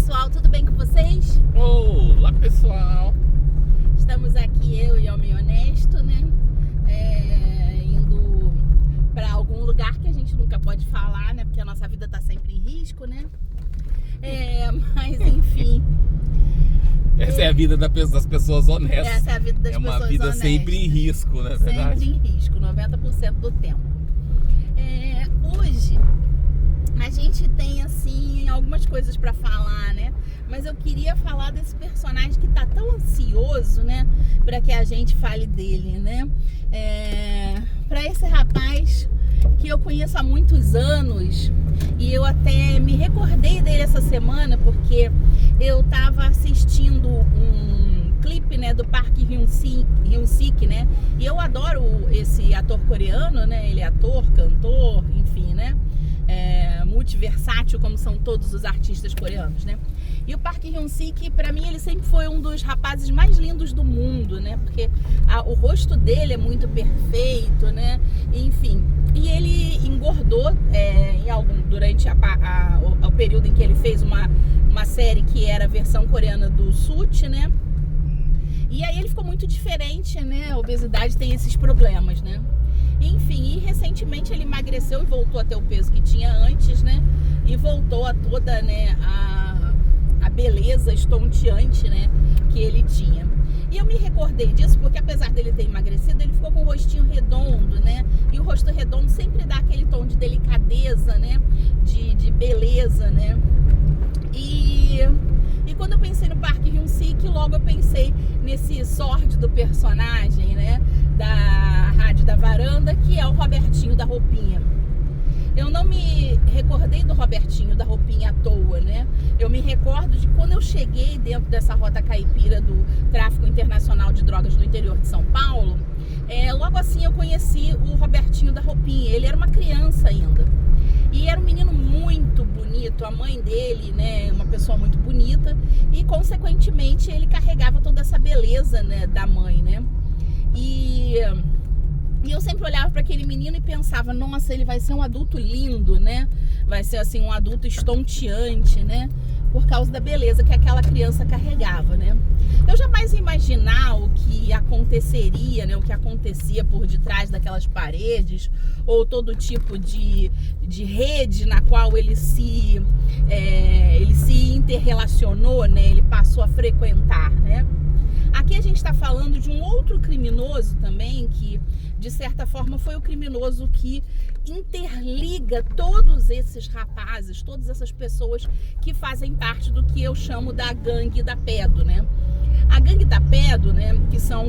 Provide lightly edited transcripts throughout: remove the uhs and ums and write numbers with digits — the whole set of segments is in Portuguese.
pessoal, tudo bem com vocês? Olá, pessoal! Estamos aqui, eu e o Homem Honesto, né? Indo para algum lugar que a gente nunca pode falar, né? Porque a nossa vida tá sempre em risco, né? Mas enfim. Essa é a vida das pessoas honestas. Essa é a vida das pessoas honestas. É uma vida sempre em risco, não é verdade? Sempre em risco, 90% do tempo. Hoje a gente tem assim algumas coisas para falar, né? Mas eu queria falar desse personagem que tá tão ansioso, né? Para que a gente fale dele, né? Para esse rapaz que eu conheço há muitos anos, e eu até me recordei dele essa semana porque eu tava assistindo um clipe, né, do Park Hyun-sik, né? E eu adoro esse ator coreano, né? Ele é ator, cantor, enfim, né? Multiversátil, como são todos os artistas coreanos, né? E o Park Hyun-sik, pra mim, ele sempre foi um dos rapazes mais lindos do mundo, né? Porque o rosto dele é muito perfeito, né? Enfim, e ele engordou durante o período em que ele fez uma série que era a versão coreana do Suit, né? E aí ele ficou muito diferente, né? A obesidade tem esses problemas, né? Enfim, e recentemente ele emagreceu e voltou a ter o peso que tinha antes, né? E voltou a toda, né, a beleza estonteante, né, que ele tinha. E eu me recordei disso porque apesar dele ter emagrecido, ele ficou com o rostinho redondo, né? E o rosto redondo sempre dá aquele tom de delicadeza, né? De beleza, né? E quando eu pensei no Park Hyun-sik, logo eu pensei nesse sórdido personagem, né, da Rádio da Varanda, que é o Robertinho da Roupinha. Eu não me recordei do Robertinho da Roupinha à toa, né? Eu me recordo de quando eu cheguei dentro dessa rota caipira do tráfico internacional de drogas no interior de São Paulo. Logo assim eu conheci o Robertinho da Roupinha. Ele era uma criança ainda. E era um menino muito bonito, a mãe dele, né, uma pessoa muito bonita, e consequentemente ele carregava toda essa beleza, né, da mãe, né? E eu sempre olhava para aquele menino e pensava, nossa, ele vai ser um adulto lindo, né? Vai ser assim um adulto estonteante, né? Por causa da beleza que aquela criança carregava, né? Eu jamais ia imaginar o que aconteceria, né? O que acontecia por detrás daquelas paredes, ou todo tipo de rede na qual ele se interrelacionou, né? Ele passou a frequentar, né? Aqui a gente está falando de um outro criminoso também que, de certa forma, foi o criminoso que interliga todos esses rapazes, todas essas pessoas que fazem parte do que eu chamo da gangue da Pedo, né? A gangue da Pedo, né, que são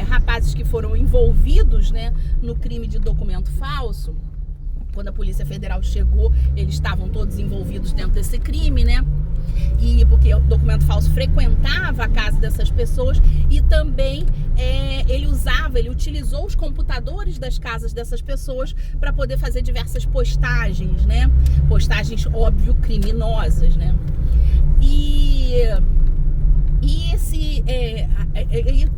rapazes que foram envolvidos, né, no crime de documento falso. Quando a Polícia Federal chegou, eles estavam todos envolvidos dentro desse crime, né? E porque o documento falso frequentava a casa dessas pessoas e também ele utilizou os computadores das casas dessas pessoas para poder fazer diversas postagens, né? Postagens, óbvio, criminosas, né? E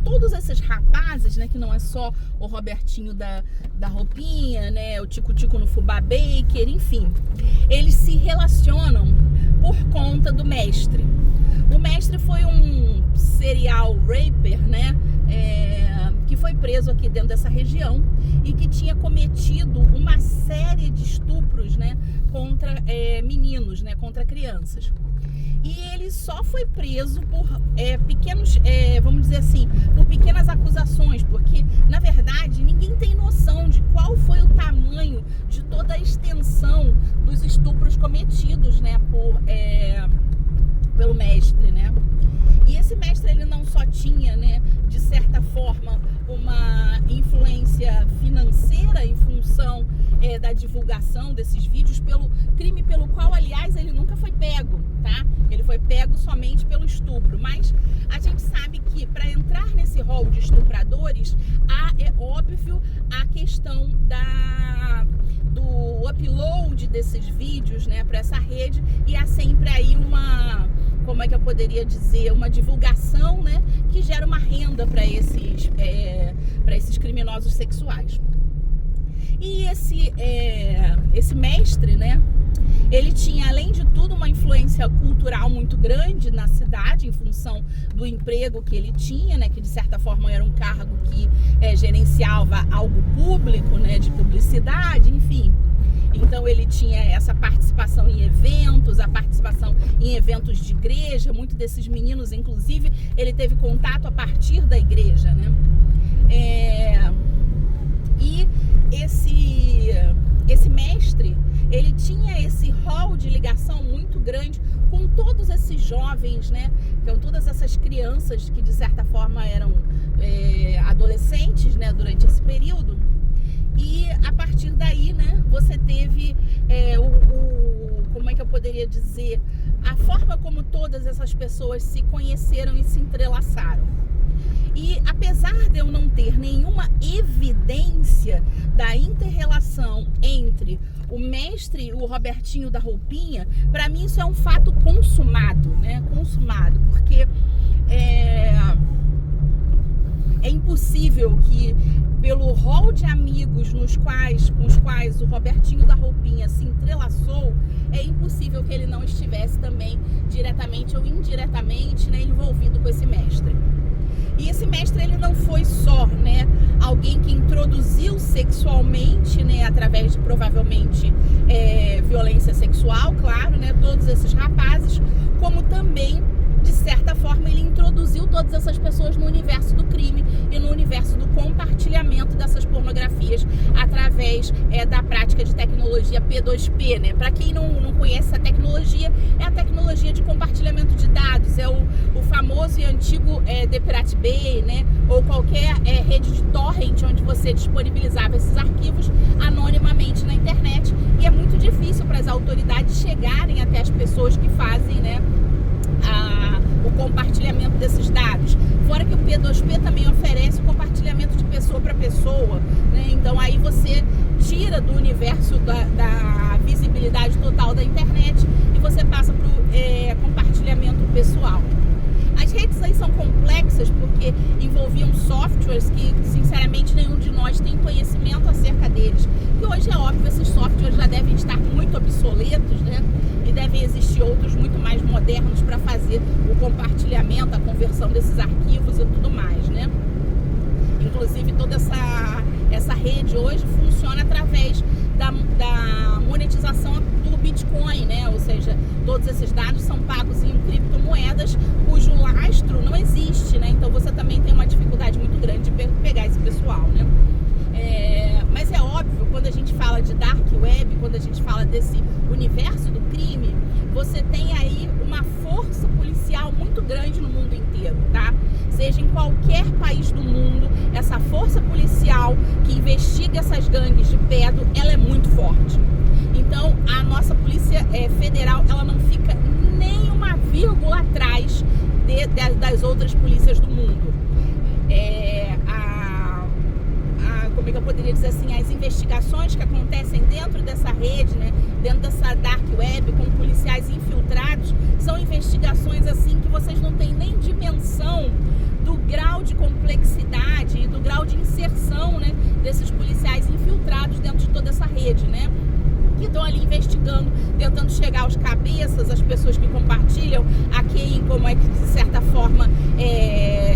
todos esses rapazes, né, que não é só o Robertinho da Roupinha, né, o Tico-Tico no Fubá Baker, enfim, eles se relacionam por conta do mestre. O mestre foi um serial raper, né, que foi preso aqui dentro dessa região e que tinha cometido uma série de estupros, né, contra meninos, né, contra crianças. E ele só foi preso por vamos dizer assim, por pequenas acusações, porque, na verdade, ninguém tem noção de qual foi o tamanho de toda a extensão dos estupros cometidos, né, pelo mestre, né? E esse mestre, ele não só tinha, né, de certa forma, uma influência financeira em função da divulgação desses vídeos, pelo crime pelo qual, aliás, ele nunca foi pego, tá? Ele foi pego somente pelo estupro, mas a gente sabe que para entrar nesse rol de estupradores, é óbvio a questão do upload desses vídeos, né, para essa rede, e há sempre aí como é que eu poderia dizer, uma divulgação, né, que gera uma renda para esses criminosos sexuais. E esse mestre, né, Ele tinha, além de tudo, uma influência cultural muito grande na cidade, em função do emprego que ele tinha, né, que de certa forma era um cargo que gerenciava algo público, né, de publicidade, enfim. Então ele tinha essa participação em eventos, a participação em eventos de igreja. Muitos desses meninos, inclusive, ele teve contato a partir da igreja, né? E esse mestre, ele tinha esse rol de ligação muito grande com todos esses jovens, né? Então, todas essas crianças que de certa forma eram adolescentes, né? Durante esse período. E a partir daí, né? Você teve como é que eu poderia dizer? A forma como todas essas pessoas se conheceram e se entrelaçaram. E apesar de eu não ter nenhuma evidência da inter-relação entre o mestre e o Robertinho da Roupinha, para mim isso é um fato consumado, né? Consumado, porque é impossível que, pelo rol de amigos com os quais o Robertinho da Roupinha se entrelaçou, é impossível que ele não estivesse também, diretamente ou indiretamente, né, envolvido com esse mestre. E esse mestre, ele não foi só, né, alguém que introduziu sexualmente, né, através de provavelmente violência sexual, claro, né, todos esses rapazes, como também, de certa forma, ele introduziu todas essas pessoas no universo do crime e no universo do compartilhamento dessas pornografias através da prática de tecnologia P2P, né? Para quem não conhece essa tecnologia, é a tecnologia de compartilhamento de dados, é o famoso e antigo The Pirate Bay, né? Ou qualquer rede de torrent onde você disponibilizava esses arquivos anonimamente na internet, e é muito difícil para as autoridades chegarem até as pessoas que fazem, né, o compartilhamento desses dados. Fora que o P2P também oferece o compartilhamento de pessoa para pessoa, né? Então aí você tira do universo da visibilidade total da internet e você passa para o compartilhamento pessoal. As redes aí são complexas porque envolviam softwares que, sinceramente, nenhum de nós tem conhecimento acerca deles. E hoje é óbvio, esses softwares já devem estar muito obsoletos, né? E devem existir outros muito mais modernos para fazer o compartilhamento, a conversão desses arquivos e tudo mais, né? Inclusive, toda essa rede hoje funciona através da monetização do Bitcoin, né? Ou seja, todos esses dados são pagos em criptomoedas cujo lastro não existe, né? Então você também tem uma dificuldade muito grande de pegar esse pessoal, né? Mas é óbvio, quando a gente fala de Dark Web, quando a gente fala desse universo do crime, você tem aí uma força policial muito grande no mundo inteiro, tá? Seja em qualquer país do mundo, essa força policial que investiga essas gangues de pedo, ela é muito forte. Então, a nossa Polícia Federal, ela não fica nem uma vírgula atrás das outras polícias do mundo. Como é que eu poderia dizer assim, as investigações que acontecem dentro dessa rede, né, dentro dessa Dark Web, com policiais infiltrados, são investigações assim que vocês não têm nem dimensão do grau de complexidade e do grau de inserção, né, desses policiais infiltrados dentro de toda essa rede, né? Que estão ali investigando, tentando chegar aos cabeças, as pessoas que compartilham, a quem, como é que de certa forma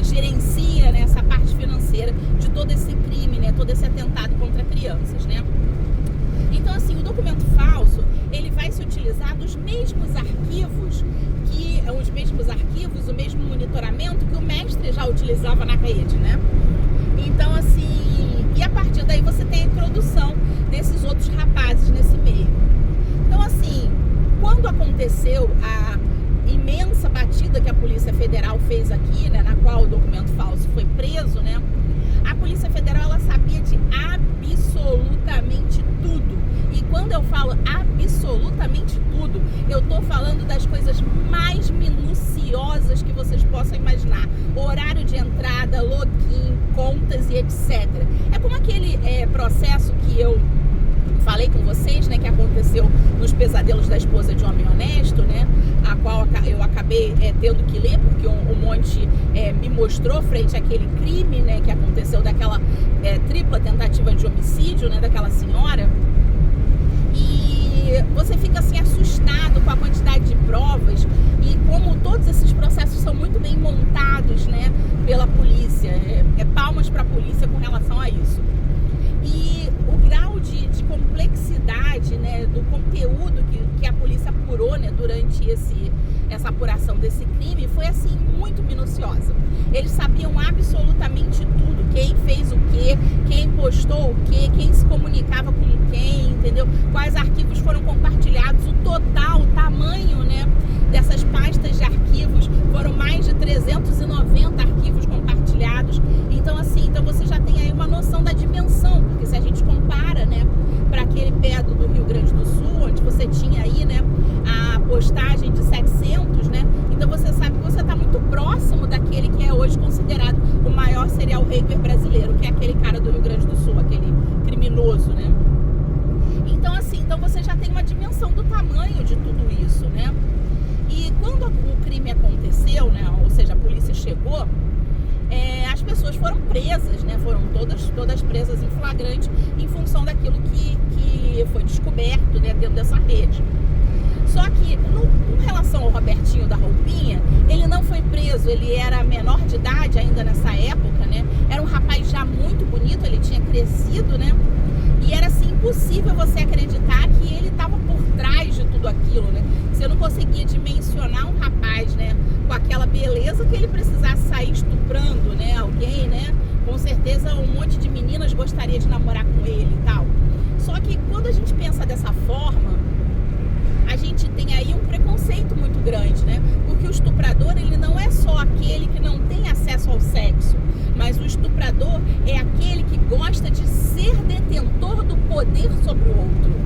gerencia, né, essa parte financeira de todo esse crime, né, todo esse atentado contra crianças, né? Então, assim, o documento falso, ele vai se utilizar dos mesmos arquivos, o mesmo monitoramento que o mestre já utilizava na rede, né? Então, assim, e a partir daí você tem a introdução desses outros rapazes nesse meio. Então, assim, quando aconteceu a imensa batida que a Polícia Federal fez aqui, né, na qual o documento falso foi preso, né, a Polícia Federal, ela sabia de absolutamente tudo. E quando eu falo absolutamente tudo, eu tô falando das coisas mais minuciosas que vocês possam imaginar. Horário de entrada, login, contas e etc. É como aquele processo que eu falei com vocês, né, que aconteceu nos Pesadelos da Esposa de Homem Honesto, né, a qual eu acabei tendo que ler, porque o Monte me mostrou frente àquele crime, né, que aconteceu daquela tripla tentativa de homicídio, né, daquela senhora. E você fica assim assustado com a quantidade de provas e como todos esses processos são muito bem montados, né, pela polícia. Palmas para a polícia com relação a isso. E o grau de complexidade, né, do conteúdo que a polícia apurou, né, durante essa apuração desse crime foi assim muito minuciosa. Eles sabiam absolutamente tudo, quem fez o quê, quem postou o quê, quem se comunicava com quem, entendeu? Quais arquivos foram compartilhados, o total, o tamanho, né, dessas pastas de arquivos, foram mais de 390 arquivos compartilhados. Então assim, então você já tem aí uma noção da dimensão, porque se a gente compara, né, para aquele pé do Rio Grande do Sul, onde você tinha aí, né, a postagem de 700, né, então você sabe que você está muito próximo daquele que é hoje considerado o maior serial raper brasileiro, que é aquele cara do Rio Grande do Sul, aquele criminoso, né. Então assim, então você já tem uma dimensão do tamanho de tudo isso, né. E quando o crime aconteceu, né, ou seja, a polícia chegou, as pessoas foram presas, né, foram todas presas em flagrante em função daquilo que foi descoberto, né, dentro dessa rede. Só que, com relação ao Robertinho da Roupinha, ele não foi preso, ele era menor de idade ainda nessa época, né, era um rapaz já muito bonito, ele tinha crescido, né, e era assim impossível você acreditar que ele estava por trás de tudo aquilo, né, você não conseguia dimensionar um rapaz, né, com aquela beleza que ele precisasse sair estuprando, né, alguém, né, com certeza um monte de meninas gostaria de namorar com ele e tal. Só que quando a gente pensa dessa forma, a gente tem aí um preconceito muito grande, né? Porque o estuprador, ele não é só aquele que não tem acesso ao sexo, mas o estuprador é aquele que gosta de ser detentor do poder sobre o outro.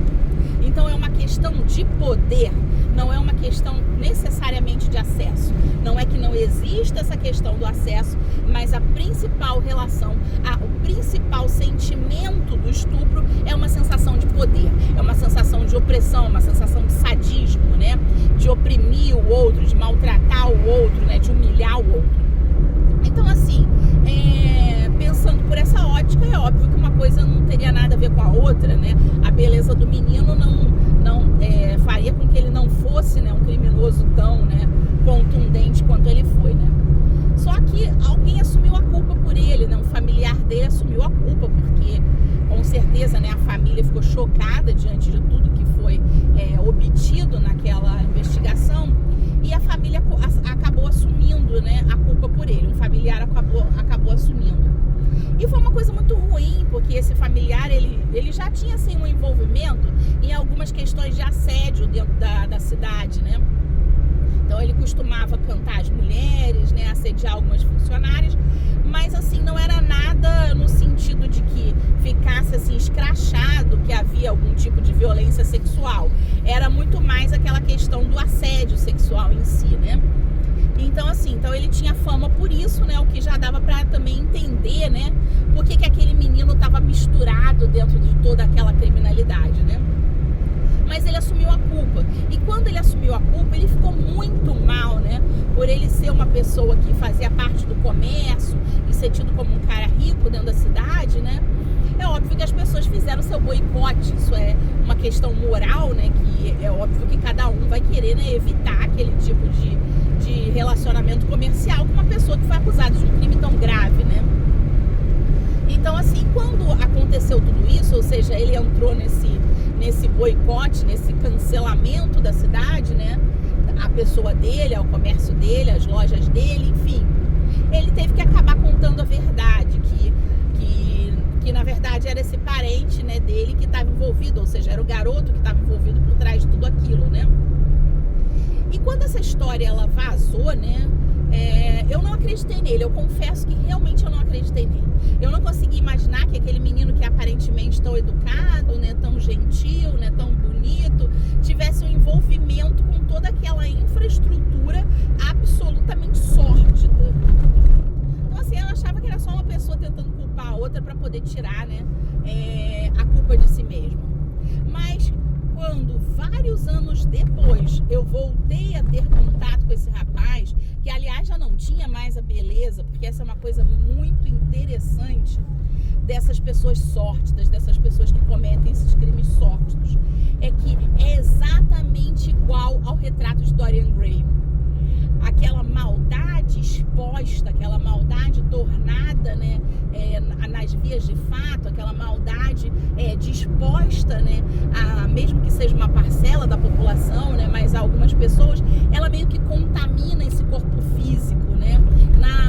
Então é uma questão de poder, não é uma questão necessariamente de acesso. Não é que não exista essa questão do acesso, mas a principal relação, o principal sentimento do estupro é uma sensação de poder, é uma sensação de opressão, uma sensação de sadismo, né? De oprimir o outro, de maltratar o outro, né? De humilhar o outro. Então assim, pensando por essa ótica, é óbvio que uma coisa não teria nada a ver com a outra, né? A beleza do menino não faria com que ele não fosse, né, um criminoso tão, né, contundente quanto ele foi, né? Só que alguém assumiu a culpa por ele, né? Um familiar dele assumiu a culpa, porque com certeza, né, a família ficou chocada diante de tudo que foi obtido naquela investigação, e a família acabou assumindo, né, a culpa por ele. Um familiar acabou assumindo. E foi uma coisa muito ruim, porque esse familiar, ele já tinha assim, um envolvimento em algumas questões de assédio dentro da cidade, né? Então ele costumava cantar as mulheres, né, assediar algumas funcionárias, mas assim, não era nada no sentido de que ficasse assim escrachado que havia algum tipo de violência sexual. Era muito mais aquela questão do assédio sexual em si, né? Então assim, então ele tinha fama por isso, né, o que já dava para também entender, né, por que aquele menino estava misturado dentro de toda aquela criminalidade, né? Mas ele assumiu a culpa. E quando ele assumiu a culpa, ele ficou muito mal, né? Por ele ser uma pessoa que fazia parte do comércio e ser tido como um cara rico dentro da cidade, né? É óbvio que as pessoas fizeram seu boicote. Isso é uma questão moral, né? Que é óbvio que cada um vai querer, né, evitar aquele tipo de relacionamento comercial com uma pessoa que foi acusada de um crime tão grave, né? Então, assim, quando aconteceu tudo isso, ou seja, ele entrou nesse boicote, nesse cancelamento da cidade, né? A pessoa dele, o comércio dele, as lojas dele, enfim. Ele teve que acabar contando a verdade, que na verdade era esse parente, né, dele que estava envolvido, ou seja, era o garoto que estava envolvido por trás de tudo aquilo, né? E quando essa história ela vazou, né? Eu não acreditei nele, eu confesso que realmente eu não acreditei nele. Eu não consegui imaginar que aquele menino que é aparentemente tão educado, né, tão gentil, né, tão bonito, tivesse um envolvimento com toda aquela infraestrutura absolutamente sórdida. Então assim, eu achava que era só uma pessoa tentando culpar a outra para poder tirar, né, a culpa de si mesma. Mas quando vários anos depois eu voltei a ter contato com esse rapaz, que aliás já não tinha mais a beleza, porque essa é uma coisa muito interessante dessas pessoas sórdidas, dessas pessoas que cometem esses crimes sórdidos, é que é exatamente igual ao retrato de Dorian Gray. Aquela maldade exposta, aquela maldade tornada, né, nas vias de fato, aquela maldade disposta, né, mesmo que seja uma parcela da população, né, mas algumas pessoas, ela meio que contamina esse corpo físico, né.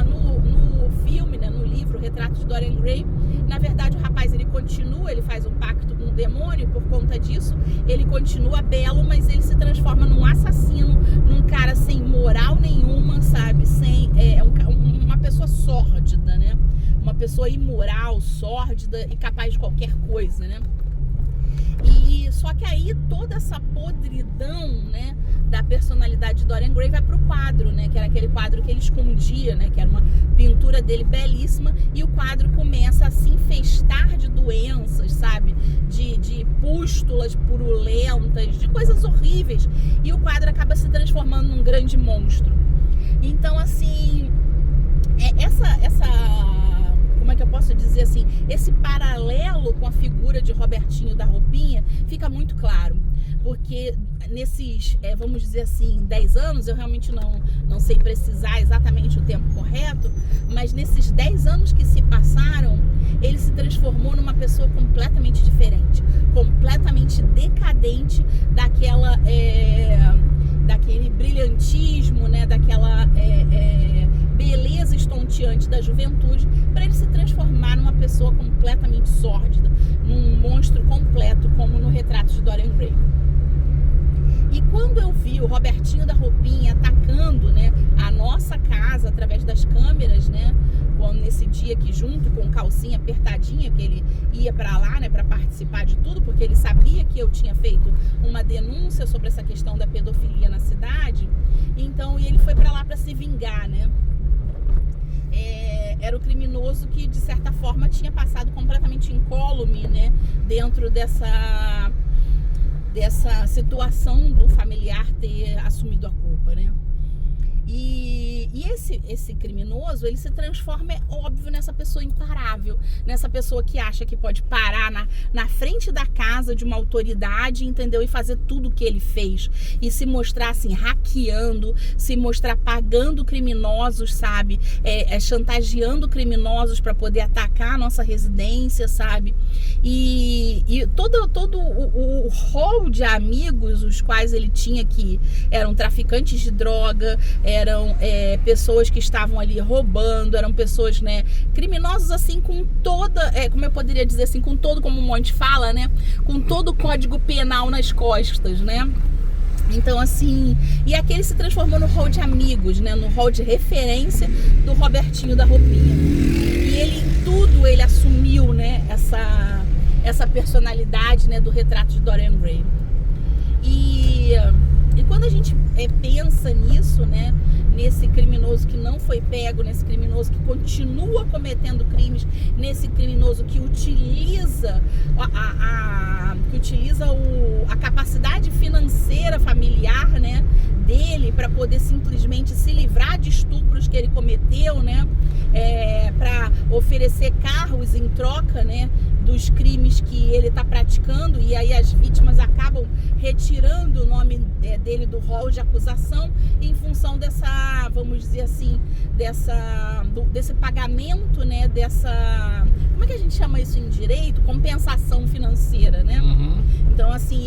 No filme, né, no livro Retrato de Dorian Gray, na verdade o rapaz ele continua, ele faz um pacto com o demônio, por conta disso ele continua belo, mas ele se transforma num assassino, num cara sem moral nenhuma, sabe, uma pessoa sórdida, né, uma pessoa imoral, sórdida e capaz de qualquer coisa, né. E só que aí toda essa podridão, né, da personalidade de Dorian Gray vai pro quadro, né, que era aquele quadro que ele escondia, né, que era uma pintura dele belíssima, e o quadro começa a se infestar de doenças, sabe, de pústulas purulentas, de coisas horríveis, e o quadro acaba se transformando num grande monstro. Então, assim, como é que eu posso dizer assim, esse paralelo com a figura de Robertinho da Roupinha fica muito claro, porque nesses, vamos dizer assim, 10 anos, eu realmente não sei precisar exatamente o tempo correto, mas nesses 10 anos que se passaram, ele se transformou numa pessoa completamente diferente, completamente decadente daquele brilhantismo, né, daquela beleza estonteante da juventude, para ele se transformar numa pessoa completamente sórdida, num monstro completo, como no retrato de Dorian Gray. E quando eu vi o Robertinho da Roupinha atacando, né, a nossa casa através das câmeras, né, nesse dia que junto com calcinha apertadinha, que ele ia para lá, né, para participar de tudo, porque ele sabia que eu tinha feito uma denúncia sobre essa questão da pedofilia na cidade, então ele foi para lá para se vingar, né. Era o criminoso que de certa forma tinha passado completamente incólume, né, dentro dessa situação do familiar ter assumido a culpa, né? E esse criminoso, ele se transforma, é óbvio, nessa pessoa imparável, nessa pessoa que acha que pode parar na frente da casa de uma autoridade, entendeu? E fazer tudo o que ele fez. E se mostrar, assim, hackeando, se mostrar pagando criminosos, sabe? Chantageando criminosos para poder atacar a nossa residência, sabe? E todo o rol de amigos, os quais ele tinha, que eram traficantes de droga, eram pessoas que estavam ali roubando, eram pessoas, né, criminosos, assim, com toda, como eu poderia dizer assim, com todo, como o Monte fala, né, com todo o código penal nas costas, né. Então, assim, e aqui ele se transformou no rol de amigos, né, no rol de referência do Robertinho da Roupinha. E ele, em tudo, ele assumiu, né, essa personalidade, né, do retrato de Dorian Gray. E quando a gente pensa nisso, né, nesse criminoso que não foi pego, nesse criminoso que continua cometendo crimes, nesse criminoso que utiliza a capacidade financeira familiar, né, dele para poder simplesmente se livrar de estupros que ele cometeu, né, para oferecer carros em troca, né, dos crimes que ele está praticando, e aí as vítimas acabam retirando o nome dele do rol de acusação em função dessa, vamos dizer assim, desse pagamento, né, como é que a gente chama isso em direito? Compensação financeira, né? Uhum. Então, assim,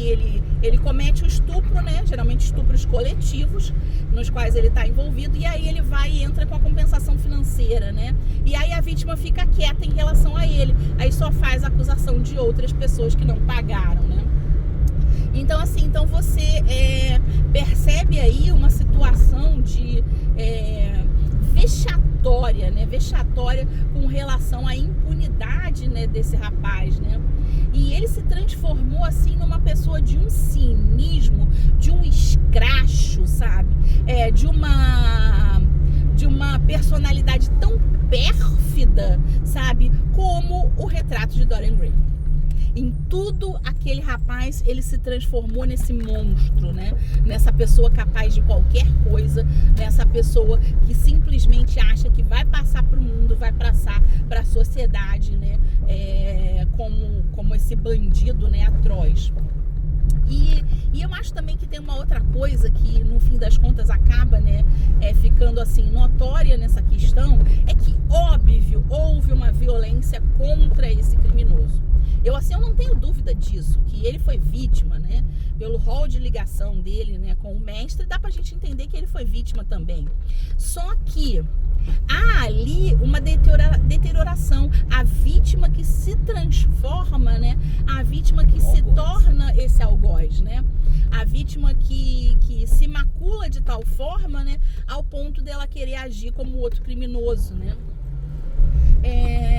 ele comete o estupro, né, geralmente estupros coletivos, nos quais ele está envolvido, e aí ele vai e entra com a compensação financeira, né? E aí a vítima fica quieta em relação a ele, aí só faz a acusação de outras pessoas que não pagaram, né? Então, assim, você percebe aí uma situação de vexatória, né? Vexatória com relação à impunidade, né, desse rapaz, né? E ele se transformou, assim, numa pessoa de um cinismo, de um escracho, sabe? De uma personalidade tão pérfida, sabe? Como o retrato de Dorian Gray. Em tudo, aquele rapaz, ele se transformou nesse monstro, né? Nessa pessoa capaz de qualquer coisa, pessoa que simplesmente acha que vai passar para o mundo, vai passar para a sociedade, né? Como esse bandido, né, atroz. E eu acho também que tem uma outra coisa que, no fim das contas, acaba, né, ficando assim notória nessa questão, é que, óbvio, houve uma violência contra esse criminoso. Eu não tenho dúvida disso, que ele foi vítima, né, pelo rol de ligação dele, né, com o mestre, dá pra gente entender que ele foi vítima também. Só que há ali uma deterioração, a vítima que se transforma, né, a vítima que se torna esse algoz, né, a vítima que se macula de tal forma, né, ao ponto dela querer agir como outro criminoso, né.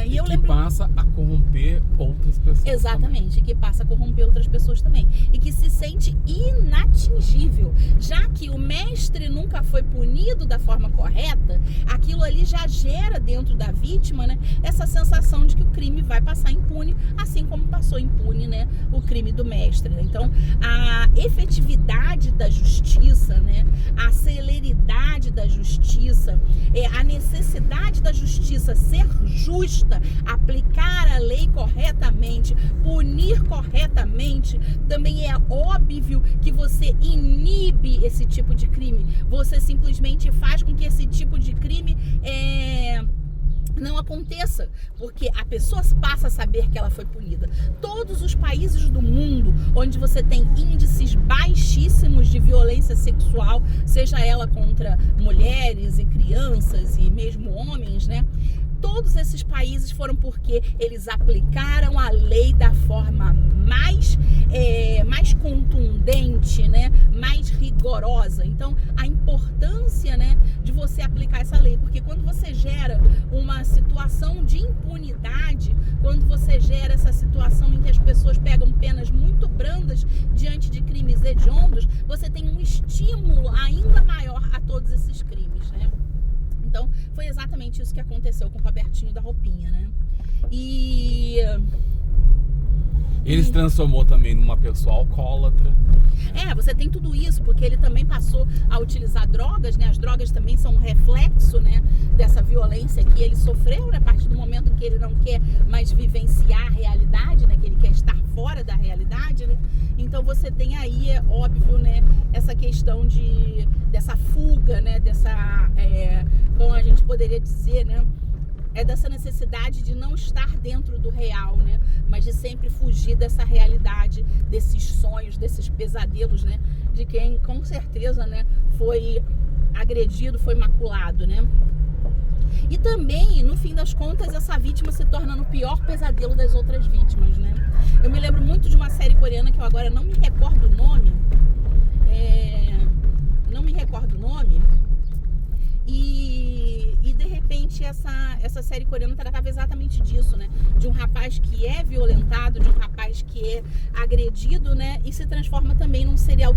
E eu lembro... passa a corromper outras pessoas. Exatamente, também. Que passa a corromper outras pessoas também. E que se sente inatingível. Já que o mestre nunca foi punido da forma correta, aquilo ali já gera dentro da vítima, né, essa sensação de que o crime vai passar impune, assim como passou impune, né, o crime do mestre. Então, a efetividade da justiça, né, a celeridade da justiça, a necessidade da justiça ser justa, aplicar a lei corretamente, punir corretamente, também é óbvio que você inibe esse tipo de crime. Você simplesmente faz com que esse tipo de crime não aconteça, porque a pessoa passa a saber que ela foi punida. Todos os países do mundo onde você tem índices baixíssimos de violência sexual, seja ela contra mulheres e crianças e mesmo homens, né? Todos esses países foram porque eles aplicaram a lei da forma mais contundente, né? Mais rigorosa. Então, a importância, né, de você aplicar essa lei, porque quando você gera uma situação de impunidade, quando você gera essa situação em que as pessoas pegam penas muito brandas diante de crimes hediondos, você tem um estímulo ainda maior a todos esses crimes, né? Então, foi exatamente isso que aconteceu com o Robertinho da Roupinha, né? Ele se transformou também numa pessoa alcoólatra. Você tem tudo isso, porque ele também passou a utilizar drogas, né? As drogas também são um reflexo, né, dessa violência que ele sofreu, né? A partir do momento que ele não quer mais vivenciar a realidade, né? Que ele quer estar fora da realidade, né? Então você tem aí, é óbvio, né, essa questão dessa fuga, né? Como a gente poderia dizer, né? Dessa necessidade de não estar dentro do real, né? Mas de sempre fugir dessa realidade, desses sonhos, desses pesadelos, né? De quem, com certeza, né, foi agredido, foi maculado, né? E também, no fim das contas, essa vítima se torna no pior pesadelo das outras vítimas, né? Eu me lembro muito de uma série coreana que eu agora não me recordo o nome. E de repente essa série coreana tratava exatamente disso, né? De um rapaz que é violentado, de um rapaz que é agredido, né? E se transforma também num serial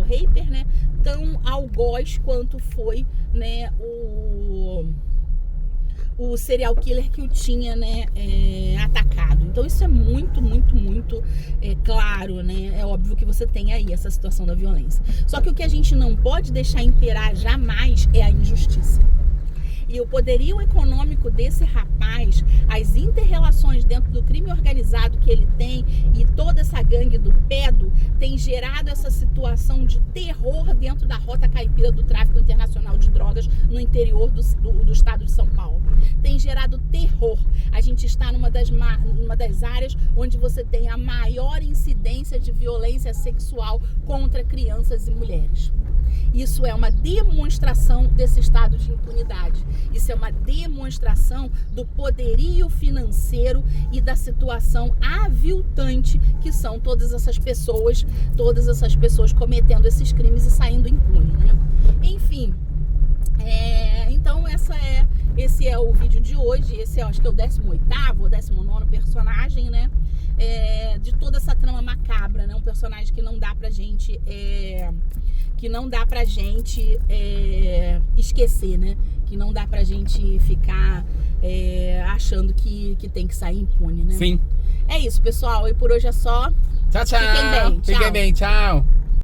raper, né? Tão algoz quanto foi, né, o serial killer que o tinha, né, atacado. Então isso é muito, muito, muito claro, né? É óbvio que você tem aí essa situação da violência. Só que o que a gente não pode deixar imperar jamais é a injustiça. E o poderio econômico desse rapaz, as inter-relações dentro do crime organizado que ele tem e toda essa gangue do pedo tem gerado essa situação de terror dentro da rota caipira do tráfico internacional de drogas no interior do estado de São Paulo. Tem gerado terror. A gente está numa das áreas onde você tem a maior incidência de violência sexual contra crianças e mulheres. Isso é uma demonstração desse estado de impunidade. Isso é uma demonstração do poderio financeiro e da situação aviltante que são todas essas pessoas cometendo esses crimes e saindo impune, né? Enfim, então esse é o vídeo de hoje. Esse acho que é o 18º ou 19º personagem, né? De toda essa trama macabra, né? Um personagem que não dá pra gente esquecer, né? Que não dá pra gente ficar achando que tem que sair impune, né? Sim. É isso, pessoal. E por hoje é só. Tchau, tchau. Fiquem bem. Tchau. Fiquem bem, tchau.